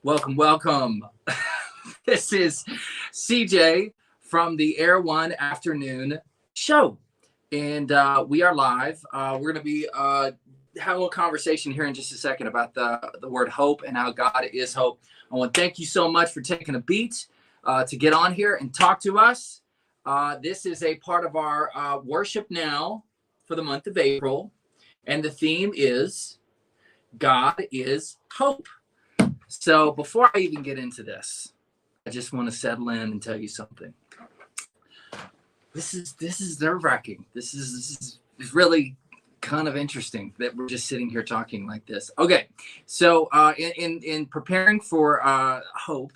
Welcome, welcome. This is CJ from the Air1 Afternoon Show. And we are live. We're going to be having a conversation here in just a second about the word hope and how God is hope. I want to thank you so much for taking a beat to get on here and talk to us. This is a part of our worship now for the month of April. And the theme is God is hope. So before I even get into this, I just want to settle in and tell you something. This is nerve-wracking. This is really kind of interesting that we're just sitting here talking like this. Okay, so in preparing for hope,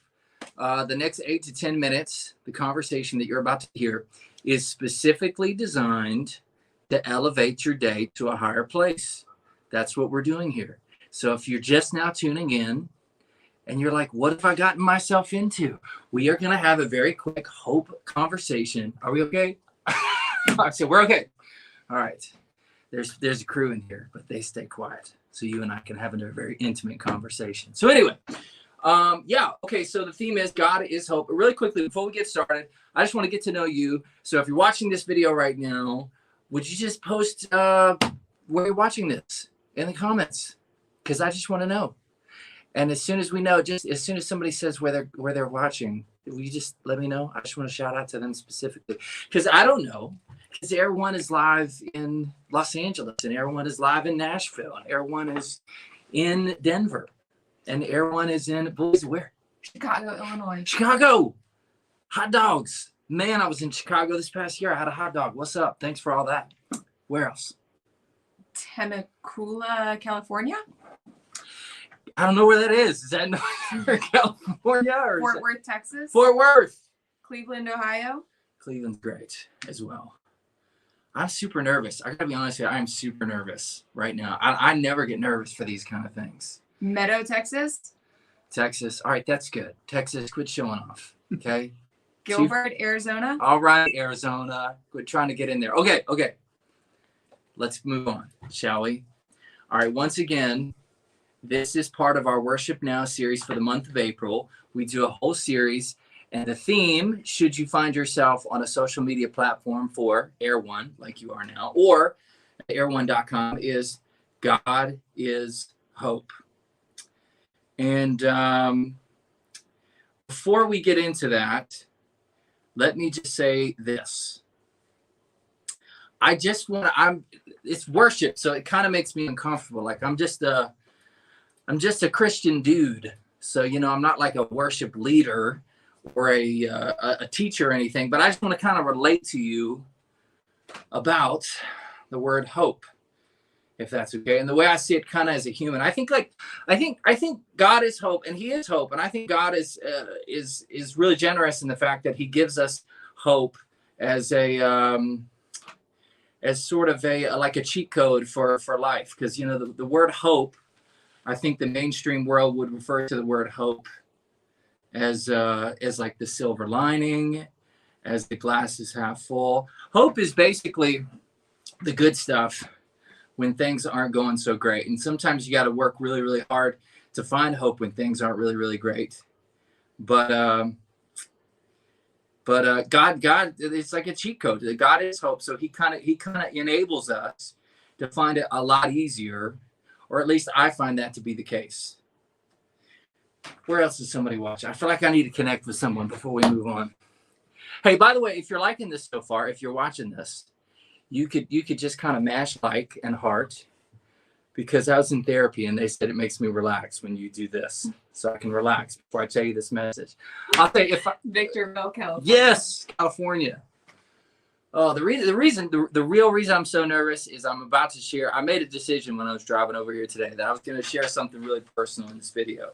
the next 8 to 10 minutes, the conversation that you're about to hear is specifically designed to elevate your day to a higher place. That's what we're doing here. So if you're just now tuning in, and you're like, what have I gotten myself into? We are going to have a very quick hope conversation. Are we okay? So we're okay. All right. There's a crew in here, but they stay quiet. So you and I can have a very intimate conversation. So anyway, okay. So the theme is God is hope. But really quickly, before we get started, I just want to get to know you. So if you're watching this video right now, would you just post where you're watching this in the comments? Because I just want to know. And as soon as we know, just as soon as somebody says where they're watching, will you just let me know? I just want to shout out to them specifically. Because I don't know. Because Air1 is live in Los Angeles, and Air1 is live in Nashville, and Air1 is in Denver, and Air1 is in, boys, where? Chicago, Illinois. Chicago! Hot dogs. Man, I was in Chicago this past year. I had a hot dog. What's up? Thanks for all that. Where else? Temecula, California. I don't know where that is. Is that Northern California? Or Fort Worth, Texas. Fort Worth. Cleveland, Ohio. Cleveland's great as well. I'm super nervous. I gotta be honest with you. I'm super nervous right now. I never get nervous for these kind of things. Meadow, Texas. Texas. All right, that's good. Texas, quit showing off. Okay. Gilbert, Arizona. All right, Arizona. Quit trying to get in there. Okay. Let's move on, shall we? All right, once again, this is part of our Worship Now series for the month of April. We do a whole series, and the theme, should you find yourself on a social media platform for Air1, like you are now, or air1.com, is God is hope. And before we get into that, let me just say this. It's worship, so it kind of makes me uncomfortable. Like I'm just a Christian dude. So, I'm not like a worship leader or a teacher or anything, but I just want to kind of relate to you about the word hope, if that's okay. And the way I see it kind of as a human, I think God is hope, and he is hope. And I think God is really generous in the fact that he gives us hope as sort of like a cheat code for life. Because, the word hope, I think the mainstream world would refer to the word hope as like the silver lining, as the glass is half full. Hope is basically the good stuff when things aren't going so great. And sometimes you got to work really, really hard to find hope when things aren't really, really great. But God, it's like a cheat code. God is hope. So he kind of enables us to find it a lot easier. Or at least I find that to be the case. Where else is somebody watching? I feel like I need to connect with someone before we move on. Hey, by the way, if you're liking this so far, if you're watching this, you could just kind of mash like and heart, because I was in therapy and they said it makes me relax when you do this. So I can relax before I tell you this message. I'll say Victorville, California. Yes, California. Oh, the real reason I'm so nervous is I'm about to share. I made a decision when I was driving over here today that I was going to share something really personal in this video.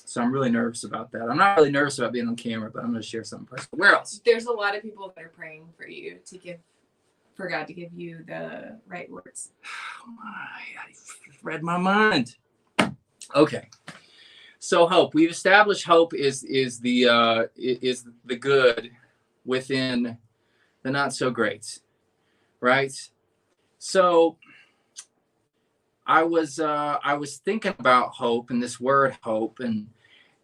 So I'm really nervous about that. I'm not really nervous about being on camera, but I'm going to share something personal. Where else? There's a lot of people that are praying for you for God to give you the right words. Oh my, I read my mind. Okay. So hope. We've established hope is the good within the not so great, right? So I was thinking about hope and this word hope, and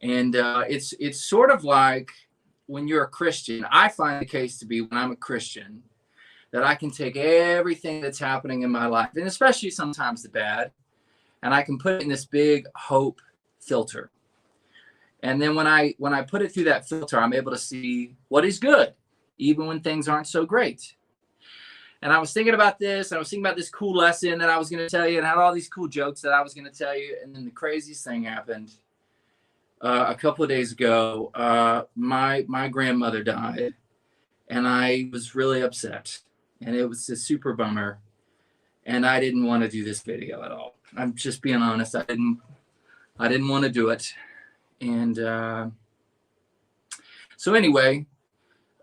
And it's sort of like when you're a Christian. I find the case to be when I'm a Christian that I can take everything that's happening in my life, and especially sometimes the bad, and I can put it in this big hope filter. And then when I put it through that filter, I'm able to see what is good, even when things aren't so great. And I was thinking about this. I was thinking about this cool lesson that I was going to tell you, and I had all these cool jokes that I was going to tell you. And then the craziest thing happened a couple of days ago. My grandmother died, and I was really upset, and it was a super bummer. And I didn't want to do this video at all. I'm just being honest. I didn't want to do it. And so anyway,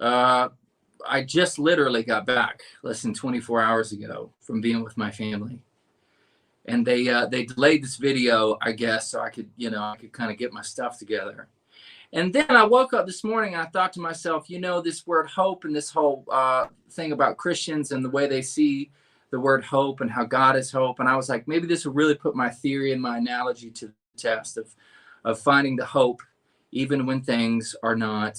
I just literally got back less than 24 hours ago from being with my family. And they delayed this video, I guess, so I could kind of get my stuff together. And then I woke up this morning and I thought to myself, this word hope and this whole thing about Christians and the way they see the word hope and how God is hope. And I was like, maybe this will really put my theory and my analogy to the test of finding the hope even when things are not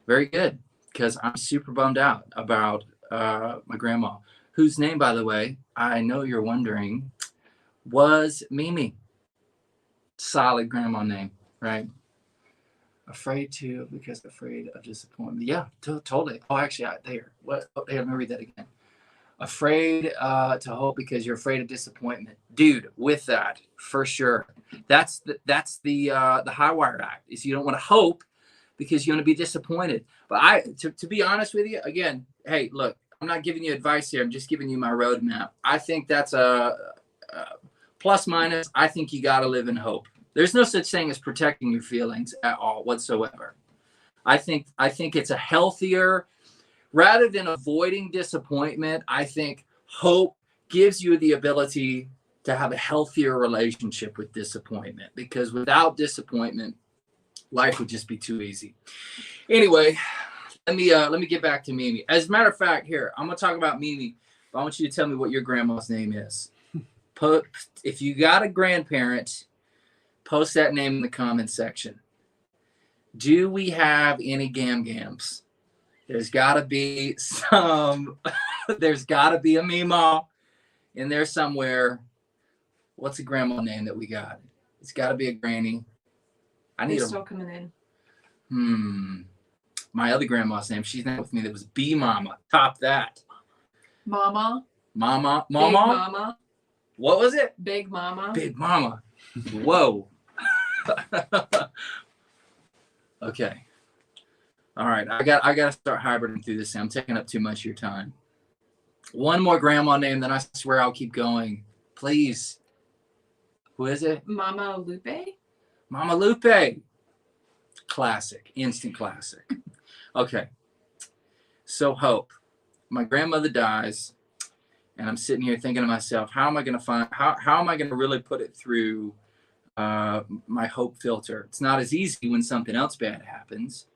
very good, because I'm super bummed out about my grandma, whose name, by the way, I know you're wondering, was Mimi. Solid grandma name, right? Afraid of disappointment. Yeah, totally. Oh, actually, what? Oh, hey, let me read that again. Afraid to hope because you're afraid of disappointment, dude. With that, for sure, that's the high wire act. Is you don't want to hope because you want to be disappointed. But to be honest with you, again, hey, look, I'm not giving you advice here. I'm just giving you my roadmap. I think that's a plus minus. I think you got to live in hope. There's no such thing as protecting your feelings at all whatsoever. I think it's a healthier. Rather than avoiding disappointment, I think hope gives you the ability to have a healthier relationship with disappointment, because without disappointment, life would just be too easy. Anyway, let me get back to Mimi. As a matter of fact, here, I'm going to talk about Mimi, but I want you to tell me what your grandma's name is. If you got a grandparent, post that name in the comment section. Do we have any gam-gams? There's got to be there's got to be a Meemaw in there somewhere. What's a grandma name that we got? It's got to be a granny. They're still coming in. My other grandma's name, she's not with me. That was B Mama. Top that. Mama. Big Mama. What was it? Big Mama. Big Mama. Whoa. Okay. All right, I got to start hybriding through this. I'm taking up too much of your time. One more grandma name, then I swear I'll keep going. Please. Who is it? Mama Lupe. Mama Lupe. Classic. Instant classic. Okay. So hope. My grandmother dies, and I'm sitting here thinking to myself, how am I going to really put it through my hope filter? It's not as easy when something else bad happens.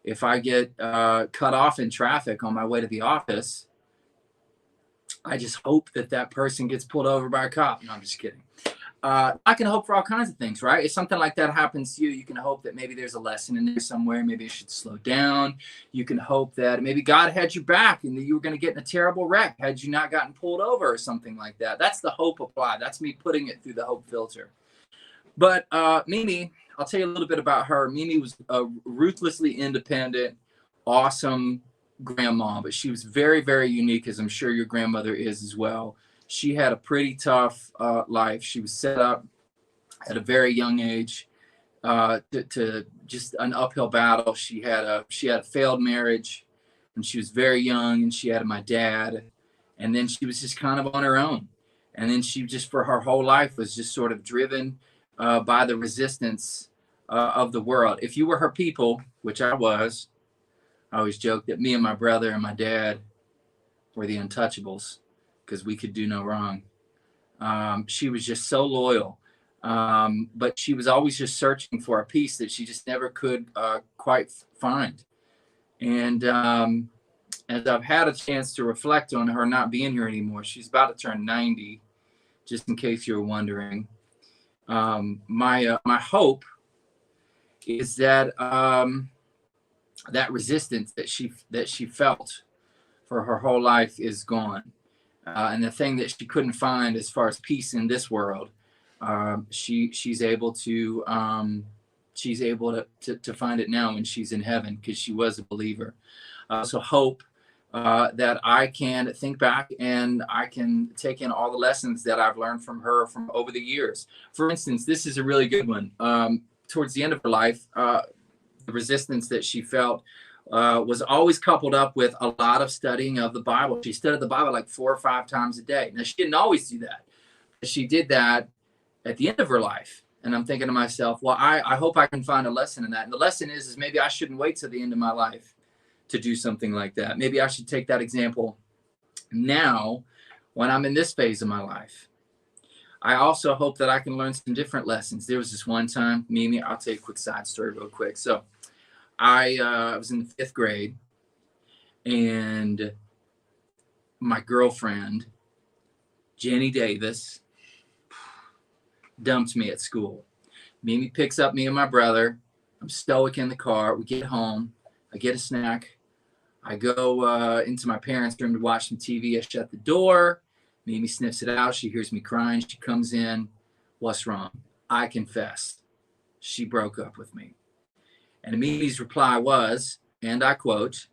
If I get cut off in traffic on my way to the office, I just hope that person gets pulled over by a cop. No, I'm just kidding. I can hope for all kinds of things, right? If something like that happens to you, you can hope that maybe there's a lesson in there somewhere. Maybe it should slow down. You can hope that maybe God had you back and that you were going to get in a terrible wreck had you not gotten pulled over or something like that. That's the hope applied. That's me putting it through the hope filter. But Mimi, I'll tell you a little bit about her. Mimi was a ruthlessly independent, awesome grandma, but she was very, very unique, as I'm sure your grandmother is as well. She had a pretty tough life. She was set up at a very young age to just an uphill battle. She had a failed marriage when she was very young, and she had my dad, and then she was just kind of on her own. And then she just, for her whole life, was just sort of driven by the resistance of the world. If you were her people, which I was, I always joke that me and my brother and my dad were the untouchables because we could do no wrong. She was just so loyal, but she was always just searching for a piece that she just never could quite find. And as I've had a chance to reflect on her not being here anymore, she's about to turn 90, just in case you were wondering. My hope is that that resistance that she felt for her whole life is gone. And the thing that she couldn't find as far as peace in this world, she's able to to find it now when she's in heaven, because she was a believer. So hope that I can think back and I can take in all the lessons that I've learned from her from over the years. For instance, this is a really good one. Towards the end of her life, the resistance that she felt was always coupled up with a lot of studying of the Bible. She studied the Bible like 4 or 5 times a day. Now, she didn't always do that. She did that at the end of her life. And I'm thinking to myself, well, I hope I can find a lesson in that. And the lesson is maybe I shouldn't wait till the end of my life to do something like that. Maybe I should take that example now when I'm in this phase of my life. I also hope that I can learn some different lessons. There was this one time, Mimi, I'll tell you a quick side story real quick. So I was in the 5th grade, and my girlfriend, Jenny Davis, dumped me at school. Mimi picks up me and my brother. I'm stoic in the car. We get home. I get a snack. I go into my parents' room to watch some TV. I shut the door. Mimi sniffs it out. She hears me crying. She comes in. What's wrong? I confess. She broke up with me. And Mimi's reply was, and I quote,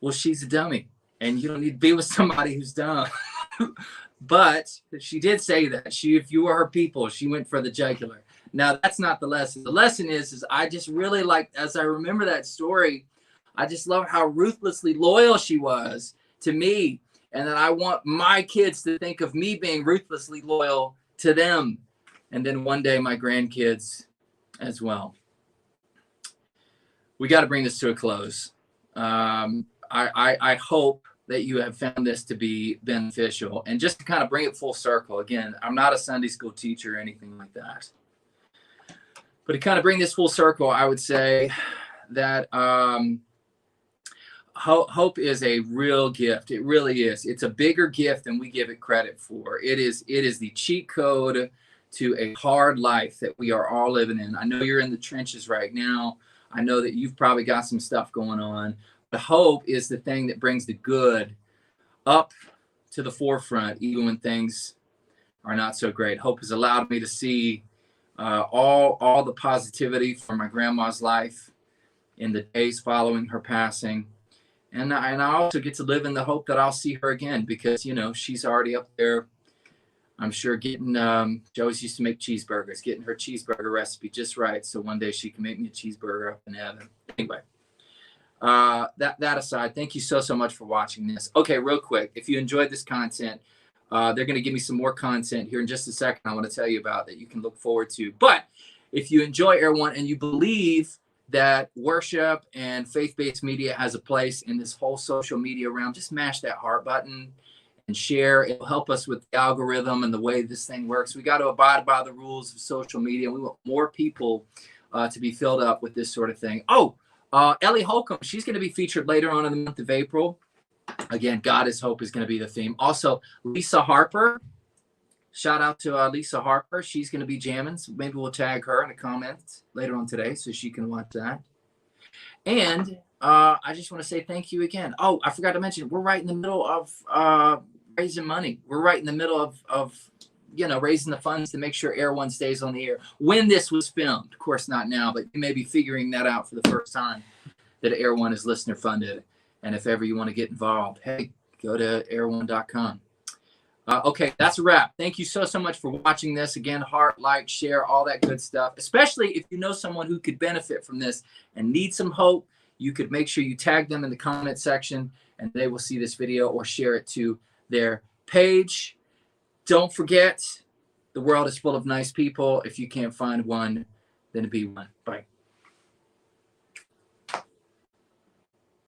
well, she's a dummy, and you don't need to be with somebody who's dumb. But she did say that. If you were her people, she went for the jugular. Now, that's not the lesson. The lesson is I just really like, as I remember that story, I just love how ruthlessly loyal she was to me. And that I want my kids to think of me being ruthlessly loyal to them. And then one day my grandkids as well. We got to bring this to a close. I hope that you have found this to be beneficial. And just to kind of bring it full circle, again, I'm not a Sunday school teacher or anything like that. But to kind of bring this full circle, I would say that hope is a real gift. It really is. It's a bigger gift than we give it credit for. It is the cheat code to a hard life that we are all living in. I know you're in the trenches right now. I know that you've probably got some stuff going on. But hope is the thing that brings the good up to the forefront, even when things are not so great. Hope has allowed me to see all the positivity from my grandma's life in the days following her passing. And I also get to live in the hope that I'll see her again, because, she's already up there. I'm sure getting, she always used to make cheeseburgers, getting her cheeseburger recipe just right. So one day she can make me a cheeseburger up in heaven. Anyway, that aside, thank you so much for watching this. Okay, real quick, if you enjoyed this content, they're going to give me some more content here in just a second I want to tell you about that you can look forward to. But if you enjoy Air1 and you believe that worship and faith-based media has a place in this whole social media realm, just mash that heart button and share. It'll help us with the algorithm and the way this thing works. We got to abide by the rules of social media. We want more people to be filled up with this sort of thing. Ellie Holcomb, she's going to be featured later on in the month of April. Again, God is Hope is going to be the theme. Also, Lisa Harper. Shout out to Lisa Harper. She's going to be jamming. So maybe we'll tag her in the comments later on today so she can watch that. And I just want to say thank you again. Oh, I forgot to mention, we're right in the middle of raising money. We're right in the middle of raising the funds to make sure Air1 stays on the air. When this was filmed, of course not now, but you may be figuring that out for the first time, that Air1 is listener funded. And if ever you want to get involved, hey, go to air1.com. Okay, that's a wrap. Thank you so much for watching this. Again, heart, like, share, all that good stuff. Especially if you know someone who could benefit from this and need some hope, you could make sure you tag them in the comment section and they will see this video or share it to their page. Don't forget, the world is full of nice people. If you can't find one, then be one. Bye.